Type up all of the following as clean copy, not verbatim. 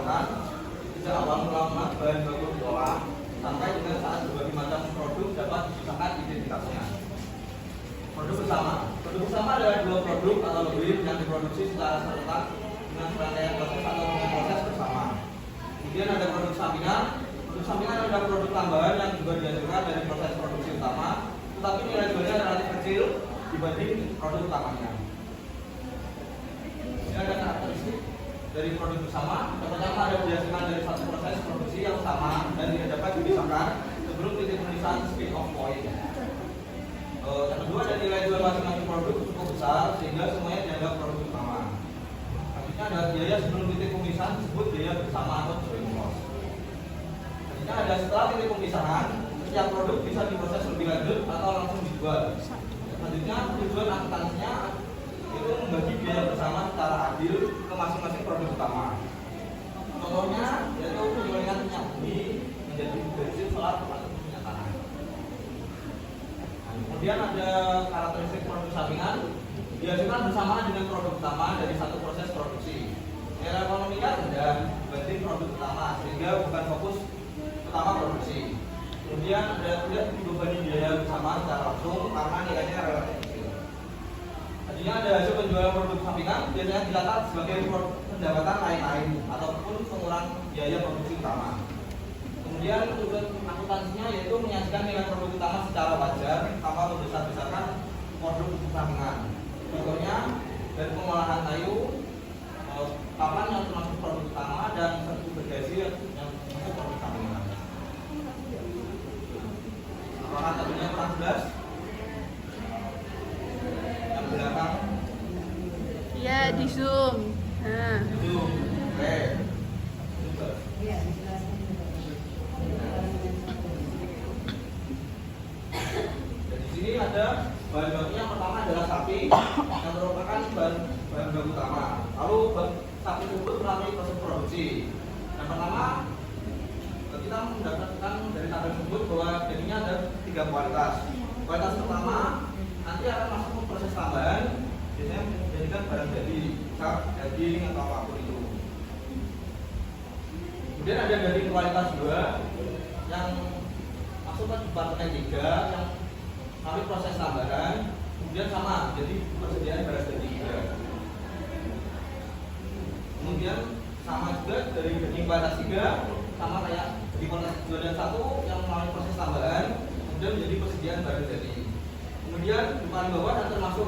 dilakukan sejak awal mula bahan baku diolah sampai dengan saat berbagai macam produk dapat dipisahkan identitasnya. Produk bersama adalah dua produk atau lebih yang diproduksi secara serentak dengan serangkaian proses atau dengan proses bersama. Kemudian ada produk sampingan. Produk sampingan adalah produk tambahan yang juga dihasilkan dari proses produksi utama, tetapi nilai jualnya relatif kecil dibanding produk utamanya. Ini ada karakteristik dari produk bersama. Yang pertama ada dihasilkan dari satu proses produksi yang sama dan tidak dapat dipisahkan sebelum titik penulisan spin off point. Yang kedua ada nilai jual masing-masing produk cukup besar sehingga semuanya dianggap produk utama. Selanjutnya ada biaya sebelum titik pemisahan disebut biaya bersama atau joint cost. Selanjutnya ada setelah titik pemisahan setiap produk bisa diproses lebih lanjut atau langsung dijual. Selanjutnya tujuan akuntansinya itu membagi biaya bersama secara adil ke masing-masing produk utama. Contohnya yaitu penjualan minyak bumi menjadi bensin solar atau minyak tanah. Kemudian ada karakteristik produk sampingan dihasilkan bersama dengan produk utama dari satu proses produksi. Nilai ekonominya rendah dibanding produk utama sehingga bukan fokus utama produksi. Kemudian ada tidak dibebani biaya bersama secara langsung karena nilainya relatif kecil. Tadinya ada hasil penjualan produk sampingan biasanya dicatat sebagai pendapatan lain-lain ataupun pengurang biaya produksi utama. Kemudian tujuan akuntansinya yaitu menyajikan nilai produk utama secara wajar tanpa membesar-besarkan produk sampingan. Contohnya dari pengolahan kayu, papan yang termasuk produk utama dan serbu gergaji yang termasuk produk sampingan. Apakah tadinya kurang jelas? Yang belakang? Iya, di zoom. Nah. Zoom. Oke. Di sini ada bahan baku yang pertama adalah sapi yang merupakan bahan baku utama. Lalu sapi tersebut melalui proses produksi. Yang pertama kita mendapatkan dari tabel tersebut bahwa dagingnya ada 3 kualitas. Kualitas pertama nanti akan masuk ke proses tambahan, biasanya menjadikan barang jadi daging atau apapun itu. Kemudian ada dari kualitas 2 yang masuk ke departemen 3 yang melalui proses tambahan, kemudian sama jadi persediaan beras dari 3. Kemudian sama juga dari daging kualitas 3 sama kayak di kualitas 2 dan 1 yang melalui proses tambahan, kemudian menjadi persediaan barang jadi. Kemudian di paling bawah dan termasuk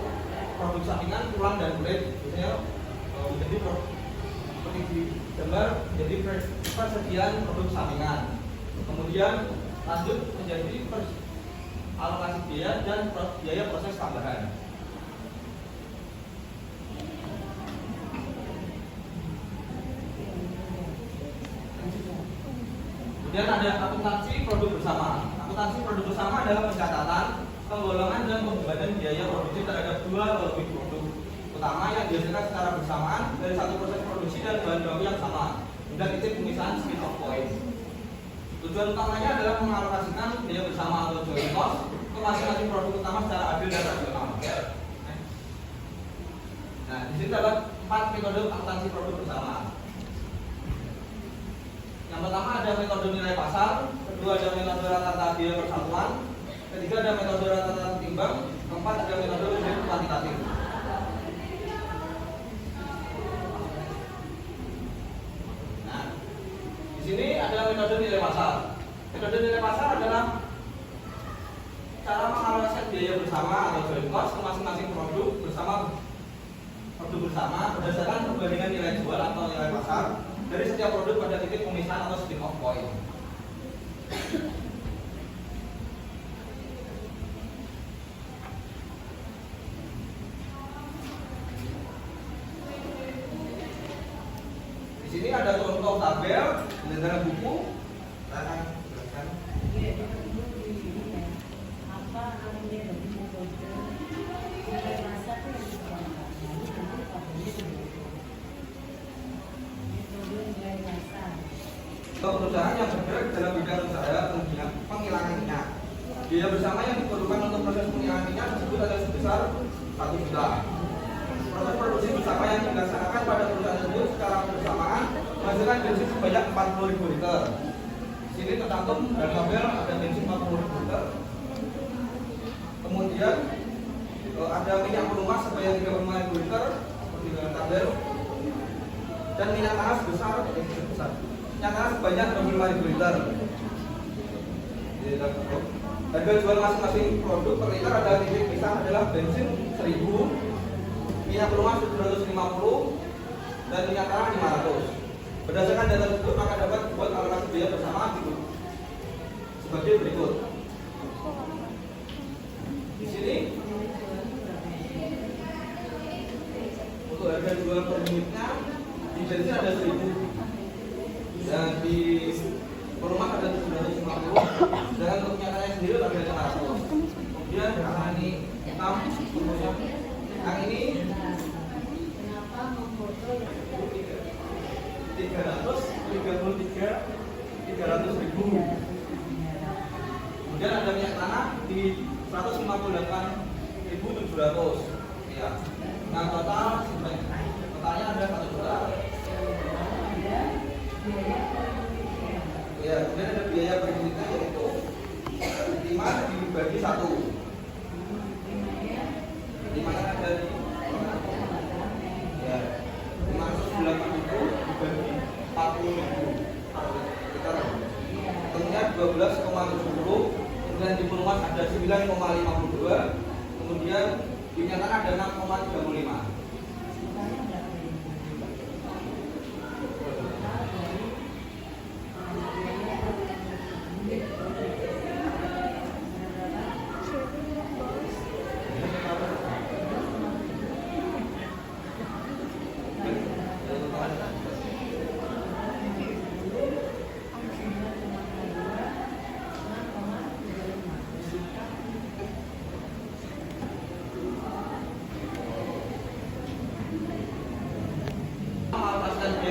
produk sampingan tulang dan kulit, biasanya menjadi seperti di gambar menjadi persediaan produk sampingan. Kemudian lanjut menjadi alokasi biaya dan biaya proses tambahan. Kemudian ada akuntansi produk bersama. Akuntansi produk bersama adalah pencatatan, penggolongan dan pembebanan biaya produksi terhadap 2 atau lebih produk utama yang dihasilkan secara bersamaan dari satu proses produksi dan bahan baku yang sama hingga titik pemisahan spin off point. Tujuan utamanya adalah mengalokasikan biaya bersama atau joint cost ke masing-masing produk utama secara adil dan rasional. Nah, di sini terdapat 4 metode akuntansi produk bersama. Yang pertama ada metode nilai pasar, kedua ada metode rata-rata biaya persatuan, ketiga ada metode rata-rata timbang, keempat ada metode unit kuantitatif. Nah, di sini ada metode nilai pasar. Metode nilai pasar adalah cara mengalokasikan biaya bersama atau joint cost ke masing-masing produk bersama berdasarkan perbandingan nilai jual atau nilai pasar dari setiap produk pada titik pemisahan atau spin off point. Di sini ada contoh tabel di dalam buku. Saya akan jelaskan. Perusahaan yang bergerak dalam bidang usaha penghilangan minyak. Biaya bersama yang diperlukan untuk proses penghilangan minyak tersebut adalah sebesar 1 juta. Proses produksi bersama yang dilaksanakan pada perusahaan tersebut secara bersamaan menghasilkan bensin sebanyak 40.000 liter. Sini tercantum dalam tabel ada bensin 40.000 liter. Kemudian ada minyak pelumas sebanyak 35.000 liter seperti dalam tabel. Dan minyak tanah minyak tanah sebanyak 25.000 liter. Harga jual masing-masing produk per liter ada titik pisah adalah bensin 1.000, minyak pelumas 750, dan minyak tanah 500. Berdasarkan data tersebut maka dapat dibuat alokasi biaya bersama sebagai berikut. Di sini untuk harga jual per unitnya di bensin ada 1.000 dan di pelumas ada 750 dan untuk minyak tanah sendiri ada 500. Kemudian yang ini 6, kemudian yang ini 333.300.000. Kemudian ada minyak tanah di 158.700. Ya. Nah totalnya ada 1 juta. Ya, kemudian ada biaya per unitnya yaitu 5 dibagi 1. 5 nya ada di ya 580.000 dibagi 40.000 liter. Kemudian 12,70. Kemudian di pelumas ada 9,52. Kemudian di minyak tanah ada 6,35.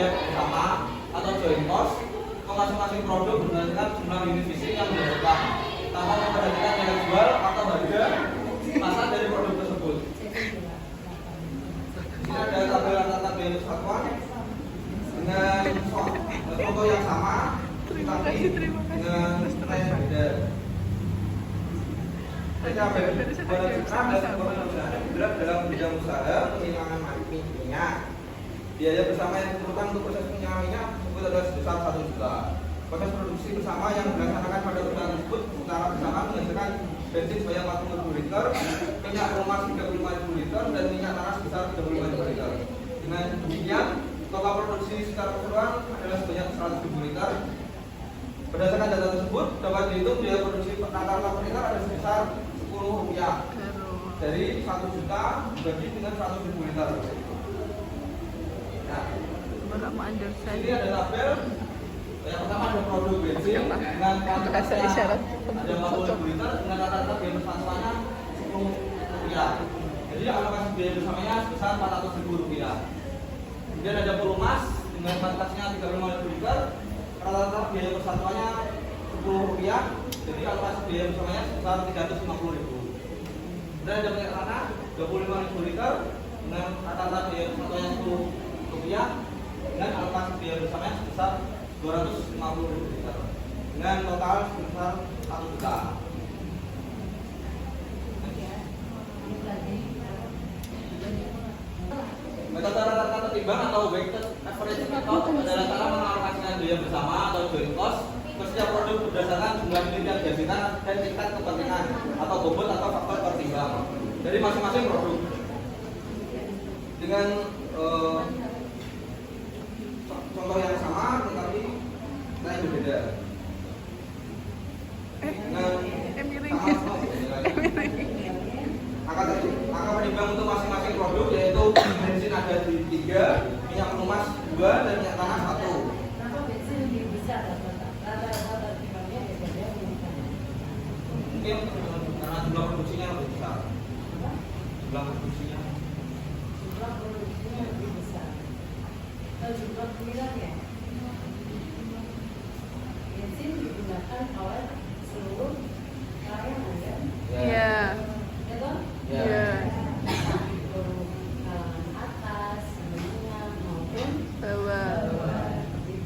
Bersama atau joint cost ke masing-masing produk berdasarkan jumlah unit fisik yang dihasilkan tanpa memperhatikan nilai jual atau harga pasar dari produk tersebut. Ini ada tabel antara biaya persatuan dengan foto yang sama tapi dengan nilai yang beda. Dalam bidang usaha penyimpanan minyak. Biaya bersama yang diperlukan untuk proses penyiraman minyak tersebut adalah sebesar 1 juta. Proses produksi bersama yang dilaksanakan pada perusahaan tersebut secara bersama menghasilkan bensin sebanyak 40.000 liter, minyak pelumas 35.000 liter, dan minyak tanah sebesar 35.000 liter. Dengan demikian, total produksi secara keseluruhan adalah sebanyak 100.000 liter. Berdasarkan data tersebut, dapat dihitung biaya produksi rata-rata per liter ada sebesar Rp10 dari 1 juta dibagi dengan 100.000 liter. Nah, ini ada tabel. Yang pertama ada produk bensin dengan kuantitasnya ada 40.000 liter dengan rata-rata biaya bersamaan Rp10. Jadi alokasi biaya bersamanya sebesar Rp400.000. Kemudian ada pelumas dengan kuantitasnya 35.000 liter, rata-rata biaya persatuannya Rp10. Jadi alokasi biaya bersamanya sebesar Rp350.000. Kemudian ada minyak tanah 25.000 liter dengan rata-rata biaya persatuannya Rp10 dengan alokasi biaya bersamanya sebesar Rp250.000 liter dengan total sebesar 1 juta. Metode rata-rata timbang atau weighted average method adalah cara mengalokasikan biaya bersama atau joint cost ke setiap produk berdasarkan jumlah unit yang dihasilkan dan tingkat kepentingan atau bobot atau faktor pertimbang dari masing-masing produk. Dengan contoh yang sama tetapi lain berbeda. Angka penimbang untuk masing-masing produk yaitu bensin ada di 3, minyak pelumas 2, dan minyak tanah 1. Mungkin karena jumlah produksinya lebih besar. Jumlah produksinya lebih besar. Jumlah pemilihannya bensin digunakan oleh seluruh karyawan ya. Iya. Iya. Atas, menengah maupun Bawah. Jadi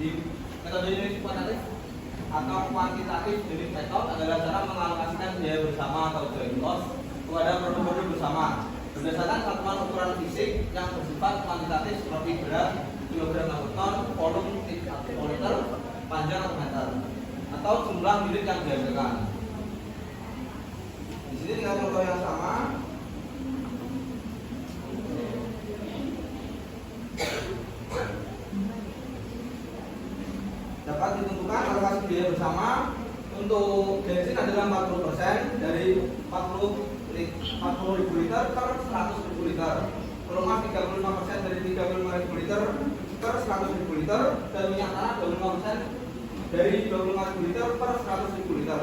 Di metode unit kuantitatif atau kuantitatif unit method adalah cara mengalokasikan biaya bersama atau joint cost kepada produk-produk bersama berdasarkan satuan ukuran fisik yang bersifat kuantitatif seperti berat, kilogram atau ton, volume atau liter, panjang atau meter, atau jumlah unit yang dihasilkan. Di sini tinggal contoh yang sama. Dapat ditentukan alokasi biaya bersama untuk bensin adalah 40% dari 40.000 liter per 100.000 liter. Perumahan 35% dari 35.000 liter per 100.000 liter dan minyak tanah 25% dari 25.000 liter per 100.000 liter.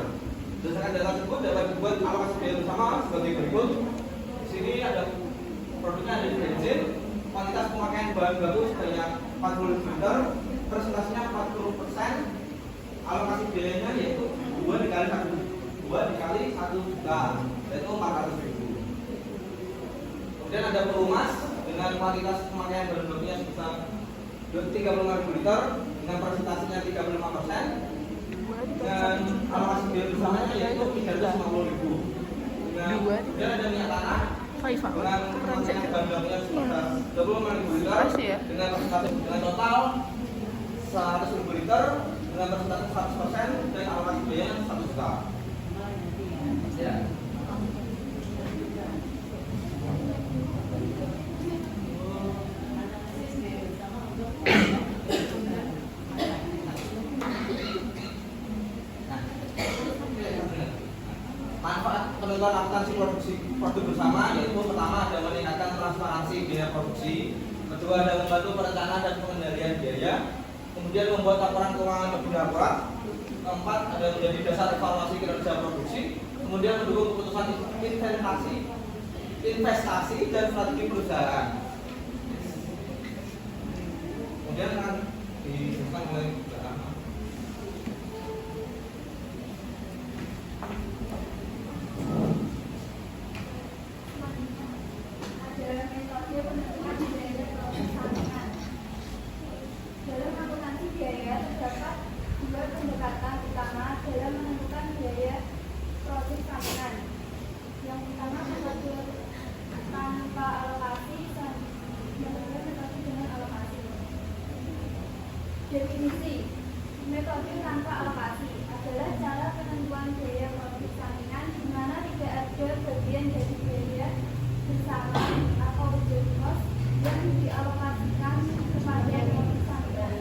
Berdasarkan data tersebut dapat dibuat alokasi biaya bersama sebagai berikut. Di sini ada produknya ada di bensin, kuantitas pemakaian bahan baku sebanyak 40.000 liter, presentasinya 40%, alokasi biayanya yaitu 2 dikali 1 juta, yaitu 400.000. Kemudian ada perumas dengan kuantitas pemakaian bahan bakunya sebesar 35.000 liter dengan presentasinya 35%, dan alokasi biaya bersamanya yaitu 350.000. Kemudian ada minyak tanah dengan kuantitas bahan bakunya sebesar 25.000 liter dengan presentasi dengan total 100.000 liter dengan presentasi 100% dan alokasi biayanya 1 juta. Ya. Manfaat penentuan akuntansi produksi produk bersama yaitu pertama ada meningkatkan transparansi biaya produksi, kedua ada membantu perencanaan dan pengendalian biaya, kemudian membuat laporan keuangan lebih akurat, keempat ada menjadi dasar evaluasi kinerja produksi, kemudian mendukung keputusan investasi dan strategi perusahaan. Kemudian akan disebutkan oleh definisi. Metode tanpa alokasi adalah cara penentuan biaya produk sampingan di mana tidak ada bagian dari biaya bersama atau joint cost yang dialokasikan kepada produk sampingan.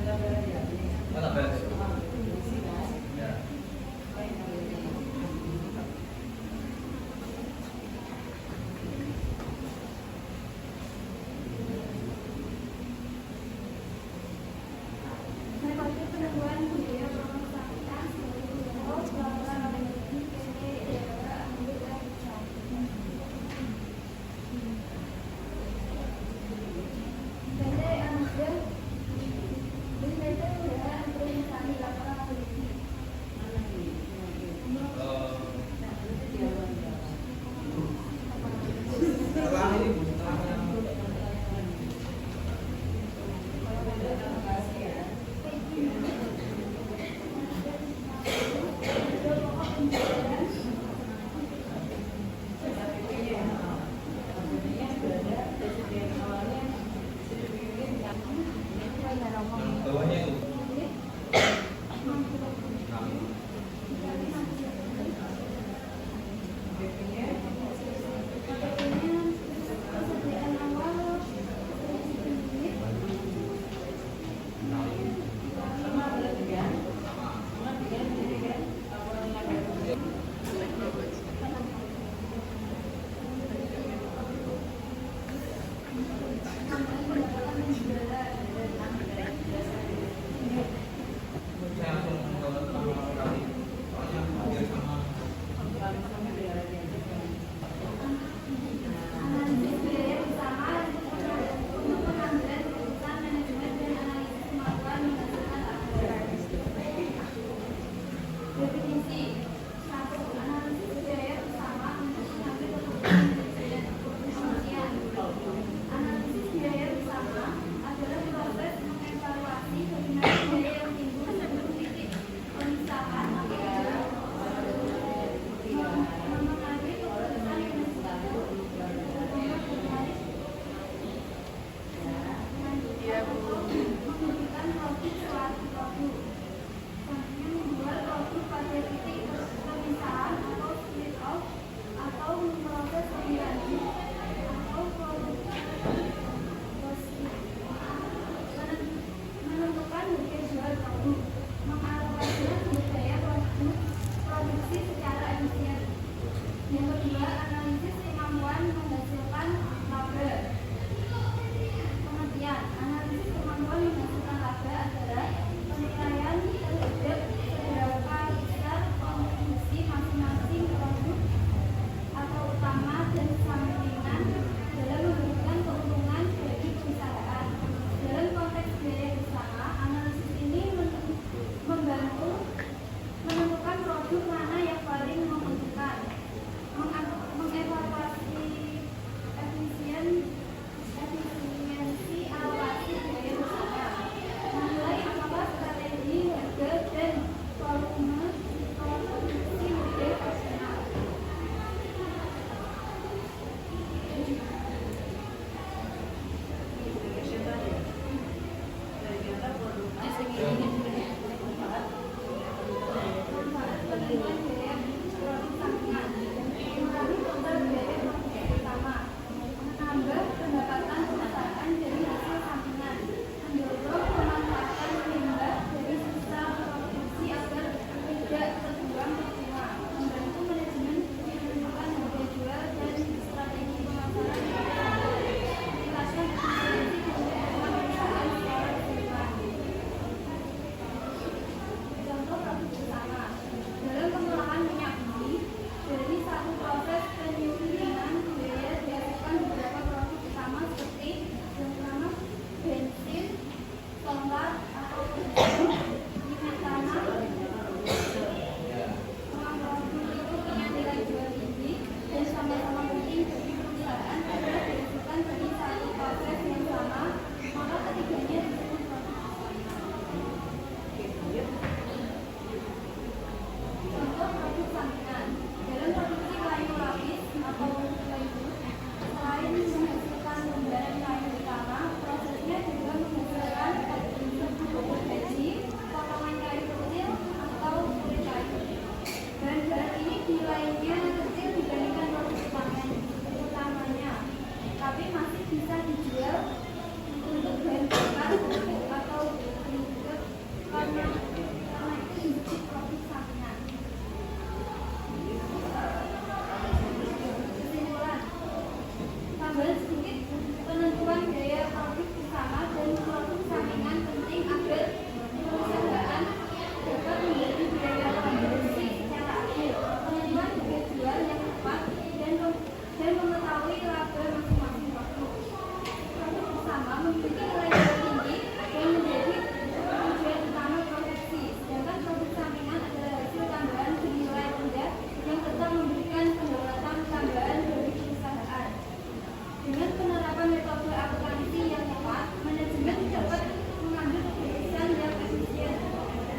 Metode penentuan biaya produk sampingan sebagai memiliki nilai jual tinggi yang menjadi tujuan utama produksi. Sedangkan produk sampingan adalah hasil tambahan bernilai rendah yang tetap memberikan pendapatan tambahan bagi perusahaan. Dengan penerapan metode akuntansi yang tepat, manajemen dapat mengambil keputusan yang efisien,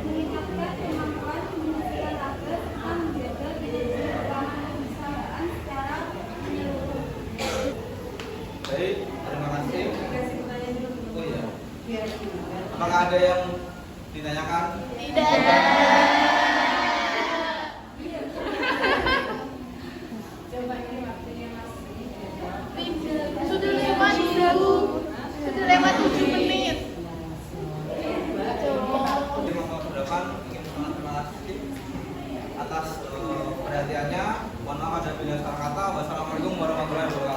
meningkatkan kemampuan menghasilkan laba, serta menjaga kinerja keuangan perusahaan secara menyeluruh. Baik, terima kasih. Oh iya. Apakah ada yang ditanyakan? Tidak ada. Sudah lewat 7 menit. Jadi Bapak Kedepan ingin sangat terima kasih atas perhatiannya. Mohon maaf ada bila salah kata. Wassalamualaikum warahmatullahi wabarakatuh.